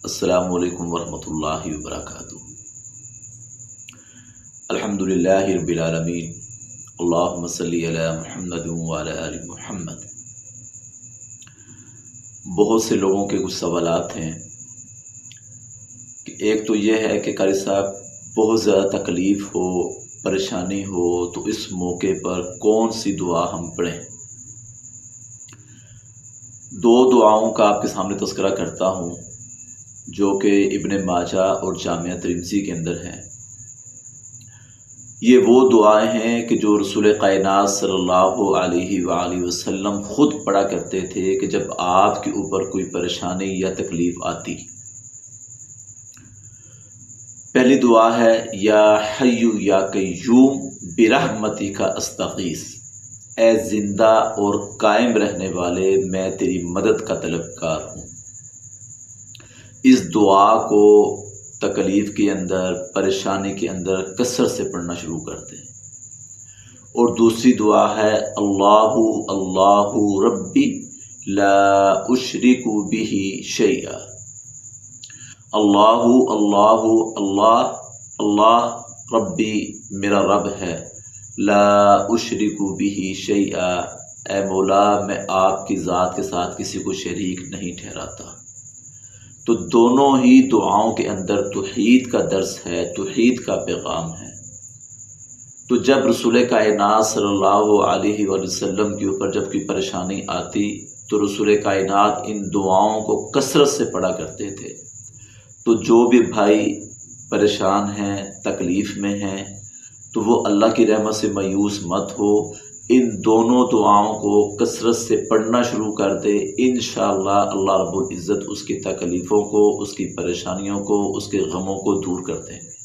السلام علیکم ورحمۃ اللہ وبرکاتہ۔ الحمدللہ رب العالمین، اللہم صلی علی محمد وعلی آل محمد۔ بہت سے لوگوں کے کچھ سوالات ہیں کہ ایک تو یہ ہے کہ قاری صاحب بہت زیادہ تکلیف ہو، پریشانی ہو تو اس موقع پر کون سی دعا ہم پڑھیں۔ دو دعاؤں کا آپ کے سامنے تذکرہ کرتا ہوں جو کہ ابن ماجہ اور جامعہ ترمذی کے اندر ہیں۔ یہ وہ دعائیں ہیں کہ جو رسول کائنات صلی اللہ علیہ وآلہ وسلم خود پڑھا کرتے تھے کہ جب آپ کے اوپر کوئی پریشانی یا تکلیف آتی۔ پہلی دعا ہے یا حی یا قیوم برحمتک استغیث، اے زندہ اور قائم رہنے والے میں تیری مدد کا طلبگار ہوں۔ اس دعا کو تکلیف کے اندر، پریشانی کے اندر کثرت سے پڑھنا شروع کر دیں۔ اور دوسری دعا ہے اللہ اللہ ربی لا اشرک بہ شیئا، اللہ اللہ اللہ اللہ ربی میرا رب ہے، لا اشرک بہ شیئا، اے مولا میں آپ کی ذات کے ساتھ کسی کو شریک نہیں ٹھہراتا۔ تو دونوں ہی دعاؤں کے اندر توحید کا درس ہے، توحید کا پیغام ہے۔ تو جب رسول کائنات صلی اللہ علیہ وآلہ وسلم کے اوپر جب کوئی پریشانی آتی تو رسول کائنات ان دعاؤں کو کثرت سے پڑھا کرتے تھے۔ تو جو بھی بھائی پریشان ہیں، تکلیف میں ہیں، تو وہ اللہ کی رحمت سے مایوس مت ہو، ان دونوں دعاؤں کو کثرت سے پڑھنا شروع کر دے، انشاءاللہ اللہ رب العزت اس کی تکلیفوں کو، اس کی پریشانیوں کو، اس کے غموں کو دور کر دیں گے۔